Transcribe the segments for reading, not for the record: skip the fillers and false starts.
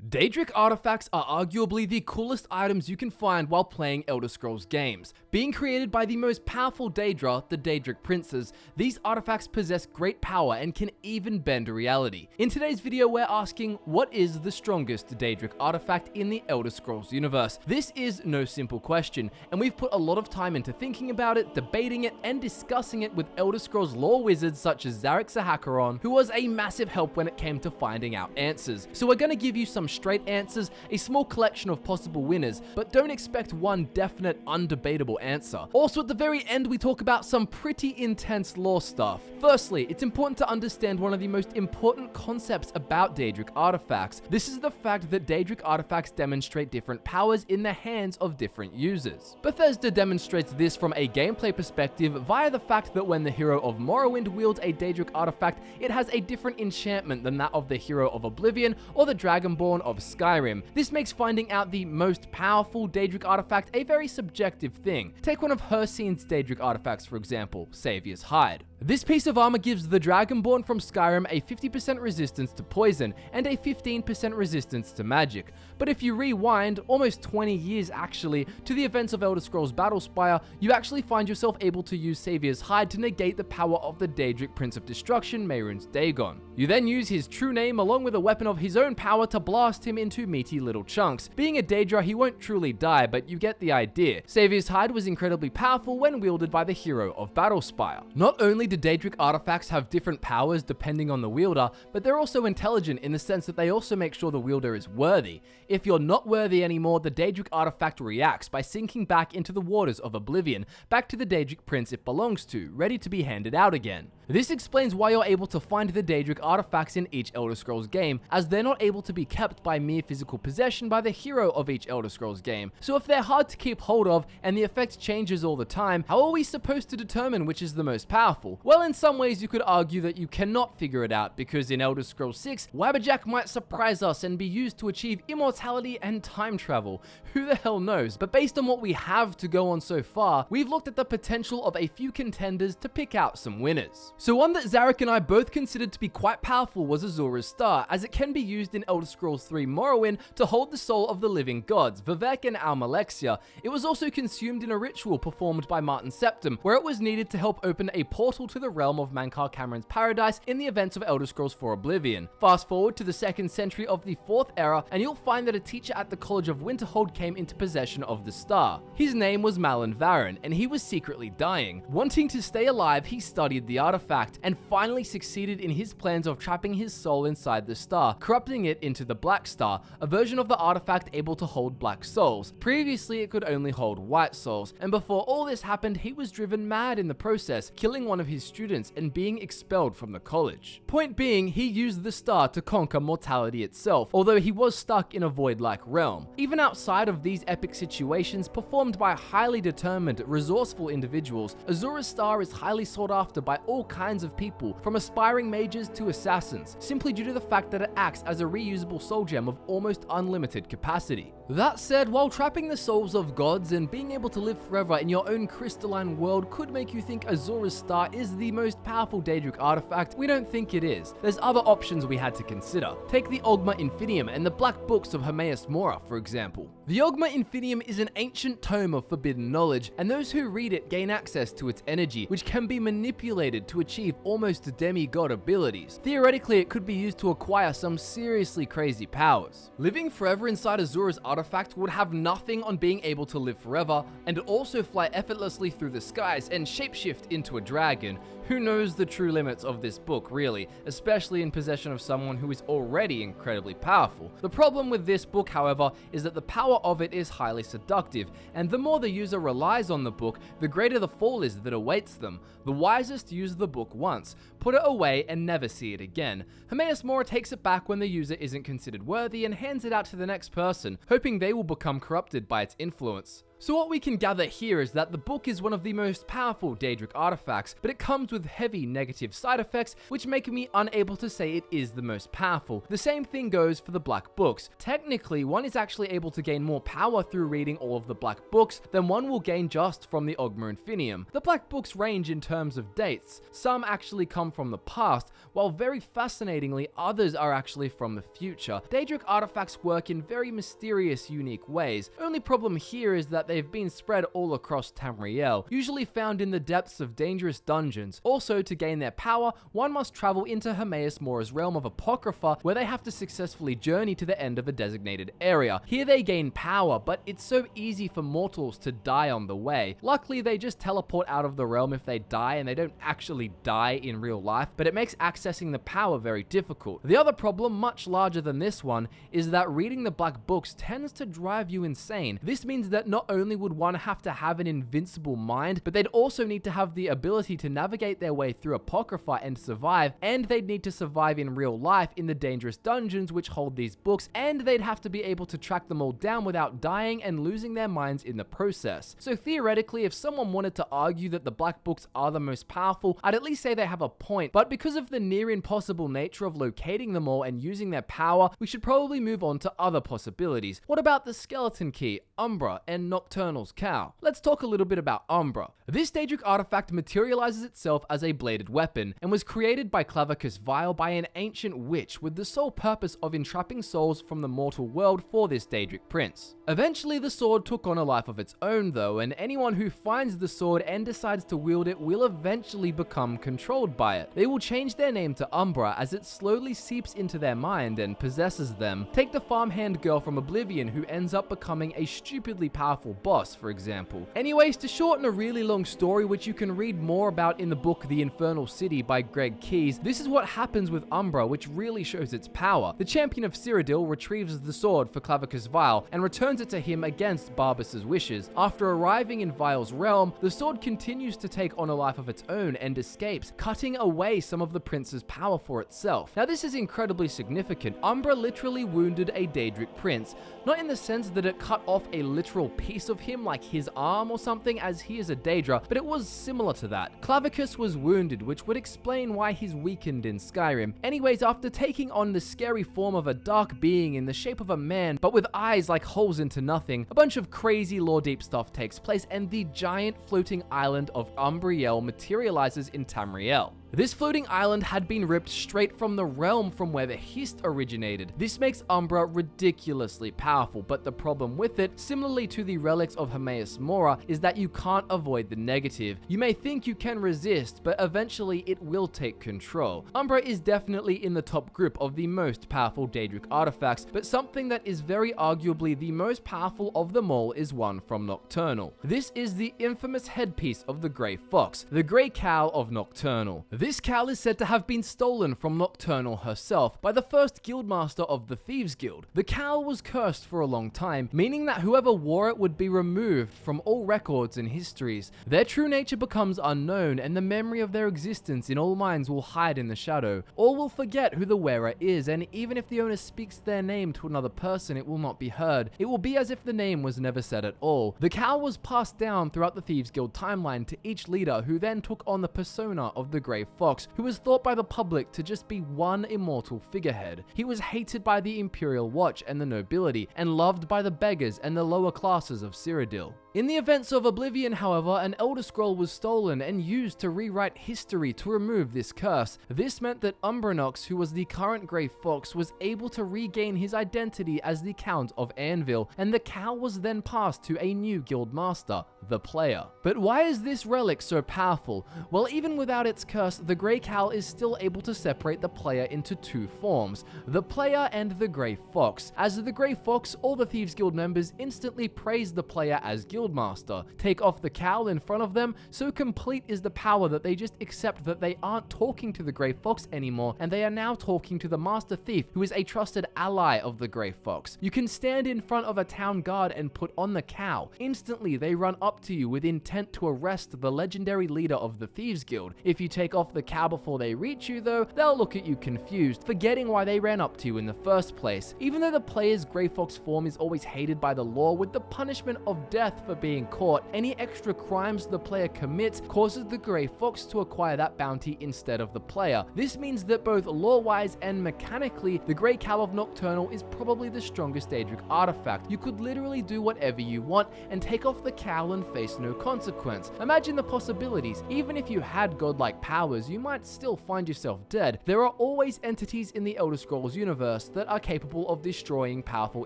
Daedric artifacts are arguably the coolest items you can find while playing Elder Scrolls games. Being created by the most powerful Daedra, the Daedric Princes, these artifacts possess great power and can even bend reality. In today's video, we're asking, what is the strongest Daedric artifact in the Elder Scrolls universe? This is no simple question, and we've put a lot of time into thinking about it, debating it, and discussing it with Elder Scrolls lore wizards such as Zarek Zahacaron, who was a massive help when it came to finding out answers. So we're going to give you some straight answers, a small collection of possible winners, but don't expect one definite, undebatable answer. Also, at the very end, we talk about some pretty intense lore stuff. Firstly, it's important to understand one of the most important concepts about Daedric artifacts. This is the fact that Daedric artifacts demonstrate different powers in the hands of different users. Bethesda demonstrates this from a gameplay perspective via the fact that when the hero of Morrowind wields a Daedric artifact, it has a different enchantment than that of the hero of Oblivion or the Dragonborn of Skyrim. This makes finding out the most powerful Daedric artifact a very subjective thing. Take one of Hircine's Daedric artifacts, for example, Savior's Hide. This piece of armor gives the Dragonborn from Skyrim a 50% resistance to poison and a 15% resistance to magic. But if you rewind, almost 20 years actually, to the events of Elder Scrolls Battlespire, you actually find yourself able to use Savior's Hide to negate the power of the Daedric Prince of Destruction, Mehrunes Dagon. You then use his true name along with a weapon of his own power to blast him into meaty little chunks. Being a Daedra, he won't truly die, but you get the idea. Savior's Hide was incredibly powerful when wielded by the hero of Battlespire. Not only do Daedric artifacts have different powers depending on the wielder, but they're also intelligent in the sense that they also make sure the wielder is worthy. If you're not worthy anymore, the Daedric artifact reacts by sinking back into the waters of Oblivion, back to the Daedric Prince it belongs to, ready to be handed out again. This explains why you're able to find the Daedric artifacts in each Elder Scrolls game, as they're not able to be kept by mere physical possession by the hero of each Elder Scrolls game. So if they're hard to keep hold of, and the effect changes all the time, how are we supposed to determine which is the most powerful? Well, in some ways you could argue that you cannot figure it out, because in Elder Scrolls 6, Wabbajack might surprise us and be used to achieve immortality and time travel. Who the hell knows? But based on what we have to go on so far, we've looked at the potential of a few contenders to pick out some winners. So one that Zarek and I both considered to be quite powerful was Azura's Star, as it can be used in Elder Scrolls 3 Morrowind to hold the soul of the living gods, Vivec and Almalexia. It was also consumed in a ritual performed by Martin Septim, where it was needed to help open a portal to the realm of Mankar Camoran's paradise in the events of Elder Scrolls 4 Oblivion. Fast forward to the 2nd century of the 4th era, and you'll find that a teacher at the College of Winterhold came into possession of the star. His name was Malyn Varen, and he was secretly dying. Wanting to stay alive, he studied the artifact, and finally succeeded in his plans of trapping his soul inside the star, corrupting it into the Black Star, a version of the artifact able to hold black souls. Previously, it could only hold white souls, and before all this happened, he was driven mad in the process, killing one of his students and being expelled from the college. Point being, he used the star to conquer mortality itself, although he was stuck in a void-like realm. Even outside of these epic situations performed by highly determined, resourceful individuals, Azura's Star is highly sought after by all kinds of people, from aspiring mages to assassins, simply due to the fact that it acts as a reusable soul gem of almost unlimited capacity. That said, while trapping the souls of gods and being able to live forever in your own crystalline world could make you think Azura's Star is the most powerful Daedric artifact, we don't think it is. There's other options we had to consider. Take the Ogma Infinium and the Black Books of Hermaeus Mora, for example. The Ogma Infinium is an ancient tome of forbidden knowledge, and those who read it gain access to its energy, which can be manipulated to achieve almost demigod abilities. Theoretically, it could be used to acquire some seriously crazy powers. Living forever inside Azura's artifact would have nothing on being able to live forever, and also fly effortlessly through the skies and shapeshift into a dragon. Who knows the true limits of this book, really, especially in possession of someone who is already incredibly powerful. The problem with this book, however, is that the power of it is highly seductive, and the more the user relies on the book, the greater the fall is that awaits them. The wisest use the book once, put it away, and never see it again. Hermaeus Mora takes it back when the user isn't considered worthy and hands it out to the next person, hoping they will become corrupted by its influence. So what we can gather here is that the book is one of the most powerful Daedric artifacts, but it comes with heavy negative side effects which make me unable to say it is the most powerful. The same thing goes for the Black Books. Technically, one is actually able to gain more power through reading all of the Black Books than one will gain just from the Ogma Infinium. The Black Books range in terms of dates. Some actually come from the past, while very fascinatingly, others are actually from the future. Daedric artifacts work in very mysterious, unique ways. Only problem here is that they've been spread all across Tamriel, usually found in the depths of dangerous dungeons. Also, to gain their power, one must travel into Hermaeus Mora's realm of Apocrypha, where they have to successfully journey to the end of a designated area. Here they gain power, but it's so easy for mortals to die on the way. Luckily, they just teleport out of the realm if they die, and they don't actually die in real life, but it makes accessing the power very difficult. The other problem, much larger than this one, is that reading the Black Books tends to drive you insane. This means that not only would one have to have an invincible mind, but they'd also need to have the ability to navigate their way through Apocrypha and survive, and they'd need to survive in real life in the dangerous dungeons which hold these books, and they'd have to be able to track them all down without dying and losing their minds in the process. So theoretically, if someone wanted to argue that the Black Books are the most powerful, I'd at least say they have a point, but because of the near impossible nature of locating them all and using their power, we should probably move on to other possibilities. What about the Skeleton Key, Umbra, and Nocturnal's Cowl? Let's talk a little bit about Umbra. This Daedric artifact materializes itself as a bladed weapon, and was created by Clavicus Vile by an ancient witch with the sole purpose of entrapping souls from the mortal world for this Daedric prince. Eventually, the sword took on a life of its own though, and anyone who finds the sword and decides to wield it will eventually become controlled by it. They will change their name to Umbra as it slowly seeps into their mind and possesses them. Take the farmhand girl from Oblivion who ends up becoming a stupidly powerful boss, for example. Anyways, to shorten a really long story which you can read more about in the book The Infernal City by Greg Keyes, this is what happens with Umbra, which really shows its power. The champion of Cyrodiil retrieves the sword for Clavicus Vile and returns it to him against Barbas's wishes. After arriving in Vile's realm, the sword continues to take on a life of its own and escapes, cutting away some of the prince's power for itself. Now this is incredibly significant. Umbra literally wounded a Daedric prince, not in the sense that it cut off a literal piece of him like his arm or something, as he is a Daedra, but it was similar to that. Clavicus was wounded, which would explain why he's weakened in Skyrim. Anyways, after taking on the scary form of a dark being in the shape of a man, but with eyes like holes into nothing, a bunch of crazy lore deep stuff takes place, and the giant floating island of Umbriel materializes in Tamriel. This floating island had been ripped straight from the realm from where the Hist originated. This makes Umbra ridiculously powerful, but the problem with it, similarly to the relics of Hermaeus Mora, is that you can't avoid the negative. You may think you can resist, but eventually it will take control. Umbra is definitely in the top group of the most powerful Daedric artifacts, but something that is very arguably the most powerful of them all is one from Nocturnal. This is the infamous headpiece of the Grey Fox, the Grey Cowl of Nocturnal. This cowl is said to have been stolen from Nocturnal herself by the first guildmaster of the Thieves Guild. The cowl was cursed for a long time, meaning that whoever wore it would be removed from all records and histories. Their true nature becomes unknown, and the memory of their existence in all minds will hide in the shadow. All will forget who the wearer is, and even if the owner speaks their name to another person, it will not be heard. It will be as if the name was never said at all. The cowl was passed down throughout the Thieves Guild timeline to each leader, who then took on the persona of the Grey Fox, who was thought by the public to just be one immortal figurehead. He was hated by the Imperial Watch and the nobility, and loved by the beggars and the lower classes of Cyrodiil. In the events of Oblivion, however, an Elder Scroll was stolen and used to rewrite history to remove this curse. This meant that Umbranox, who was the current Grey Fox, was able to regain his identity as the Count of Anvil, and the cowl was then passed to a new guild master, the Player. But why is this relic so powerful? Well, even without its curse, the Grey Cowl is still able to separate the Player into two forms, the Player and the Grey Fox. As the Grey Fox, all the Thieves Guild members instantly praise the Player as Guildmaster. Take off the cowl in front of them, so complete is the power that they just accept that they aren't talking to the Grey Fox anymore, and they are now talking to the Master Thief, who is a trusted ally of the Grey Fox. You can stand in front of a town guard and put on the cowl. Instantly, they run up to you with intent to arrest the legendary leader of the Thieves Guild. If you take off off the cow before they reach you though, they'll look at you confused, forgetting why they ran up to you in the first place. Even though the player's Grey Fox form is always hated by the law with the punishment of death for being caught, any extra crimes the player commits causes the Grey Fox to acquire that bounty instead of the player. This means that both lore-wise and mechanically, the Grey Cow of Nocturnal is probably the strongest Daedric artifact. You could literally do whatever you want and take off the cowl and face no consequence. Imagine the possibilities. Even if you had godlike powers, you might still find yourself dead. There are always entities in the Elder Scrolls universe that are capable of destroying powerful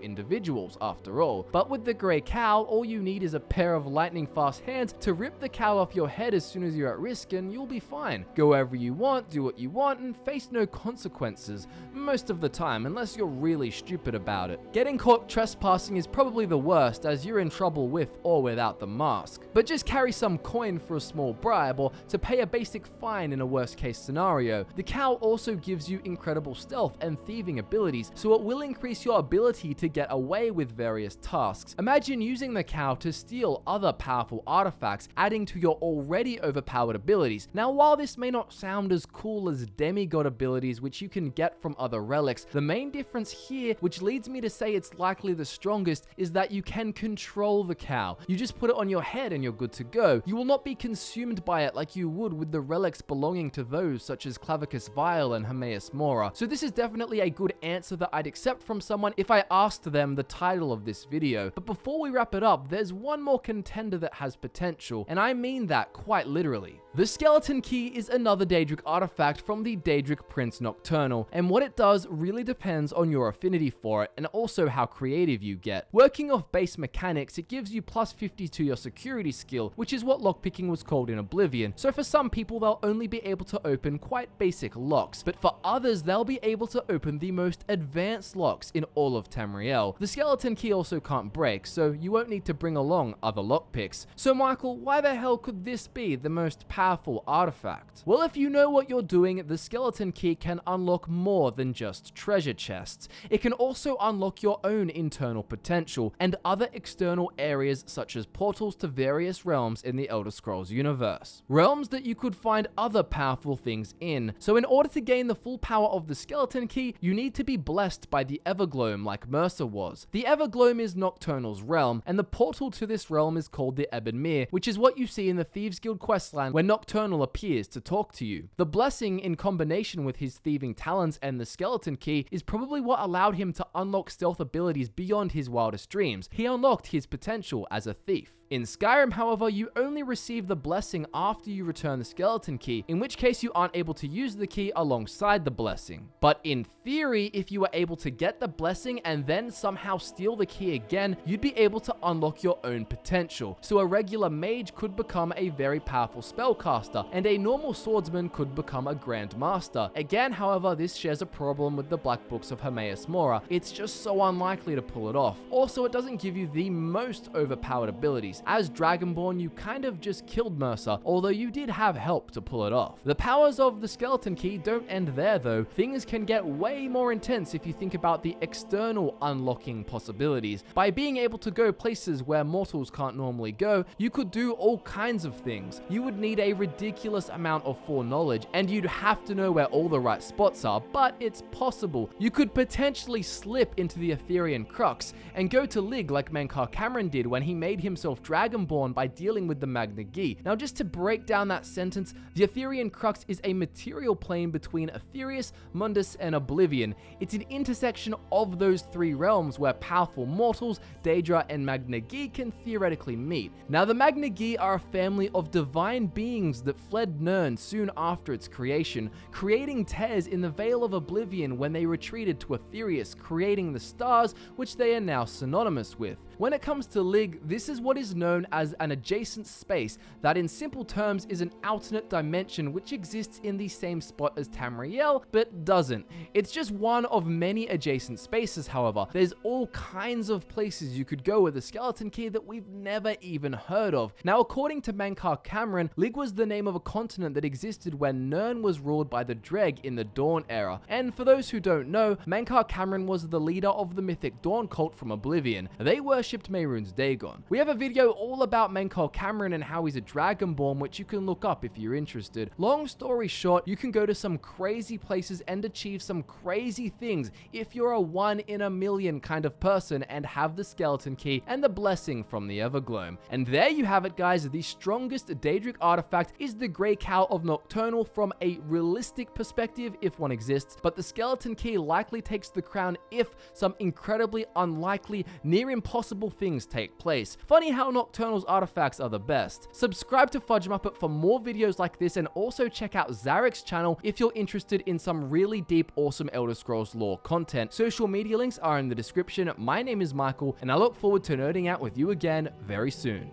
individuals, after all. But with the Grey Cowl, all you need is a pair of lightning-fast hands to rip the cowl off your head as soon as you're at risk, and you'll be fine. Go wherever you want, do what you want, and face no consequences, most of the time, unless you're really stupid about it. Getting caught trespassing is probably the worst, as you're in trouble with or without the mask. But just carry some coin for a small bribe, or to pay a basic fine in a worst-case scenario. The cowl also gives you incredible stealth and thieving abilities, so it will increase your ability to get away with various tasks. Imagine using the cowl to steal other powerful artifacts, adding to your already overpowered abilities. Now, while this may not sound as cool as demigod abilities which you can get from other relics, the main difference here, which leads me to say it's likely the strongest, is that you can control the cowl. You just put it on your head and you're good to go. You will not be consumed by it like you would with the relics belonging to those such as Clavicus Vile and Hermaeus Mora. So this is definitely a good answer that I'd accept from someone if I asked them the title of this video. But before we wrap it up, there's one more contender that has potential, and I mean that quite literally. The Skeleton Key is another Daedric artifact from the Daedric Prince Nocturnal, and what it does really depends on your affinity for it and also how creative you get. Working off base mechanics, it gives you plus 50 to your security skill, which is what lockpicking was called in Oblivion. So for some people, they'll only be able to open quite basic locks, but for others, they'll be able to open the most advanced locks in all of Tamriel. The Skeleton Key also can't break, so you won't need to bring along other lockpicks. So Michael, why the hell could this be the most powerful artifact? Well, if you know what you're doing, the Skeleton Key can unlock more than just treasure chests. It can also unlock your own internal potential and other external areas such as portals to various realms in the Elder Scrolls universe. Realms that you could find other powerful things in. So in order to gain the full power of the Skeleton Key, you need to be blessed by the Evergloam like Mercer was. The Evergloam is Nocturnal's realm, and the portal to this realm is called the Ebon Mere, which is what you see in the Thieves Guild questline when Nocturnal appears to talk to you. The blessing, in combination with his thieving talents and the Skeleton Key, is probably what allowed him to unlock stealth abilities beyond his wildest dreams. He unlocked his potential as a thief. In Skyrim, however, you only receive the blessing after you return the Skeleton Key, in which case you aren't able to use the key alongside the blessing. But in theory, if you were able to get the blessing and then somehow steal the key again, you'd be able to unlock your own potential. So a regular mage could become a very powerful spellcaster, and a normal swordsman could become a Grand Master. Again, however, this shares a problem with the Black Books of Hermaeus Mora. It's just so unlikely to pull it off. Also, it doesn't give you the most overpowered abilities. As Dragonborn, you kind of just killed Mercer, although you did have help to pull it off. The powers of the Skeleton Key don't end there though. Things can get way more intense if you think about the external unlocking possibilities. By being able to go places where mortals can't normally go, you could do all kinds of things. You would need a ridiculous amount of foreknowledge, and you'd have to know where all the right spots are, but it's possible. You could potentially slip into the Etherean Crux and go to Lig like Mankar Cameron did when he made himself Dragonborn by dealing with the Magna Gi. Now, just to break down that sentence, the Etherean Crux is a material plane between Aetherius, Mundus, and Oblivion. It's an intersection of those three realms where powerful mortals, Daedra, and Magna Gi can theoretically meet. Now, the Magna Gi are a family of divine beings that fled Nirn soon after its creation, creating tears in the Veil of Oblivion when they retreated to Aetherius, creating the stars, which they are now synonymous with. When it comes to Lig, this is what is known as an adjacent space that in simple terms is an alternate dimension which exists in the same spot as Tamriel, but doesn't. It's just one of many adjacent spaces, however. There's all kinds of places you could go with a Skeleton Key that we've never even heard of. Now, according to Mankar Cameron, Lig was the name of a continent that existed when Nirn was ruled by the Dreg in the Dawn era. And for those who don't know, Mankar Cameron was the leader of the mythic Dawn cult from Oblivion. They were worshipped Mehrunes Dagon. We have a video all about Menkaure Cameron and how he's a Dragonborn, which you can look up if you're interested. Long story short, you can go to some crazy places and achieve some crazy things if you're a 1 in a million kind of person and have the skeleton key and the blessing from the Evergloam. And there you have it, guys. The strongest Daedric artifact is the Grey Cowl of Nocturnal from a realistic perspective, if one exists, but the skeleton key likely takes the crown if some incredibly unlikely, near impossible things take place. Funny how Nocturnal's artifacts are the best. Subscribe to Fudge Muppet for more videos like this, and also check out Zarek's channel if you're interested in some really deep, awesome Elder Scrolls lore content. Social media links are in the description. My name is Michael, and I look forward to nerding out with you again very soon.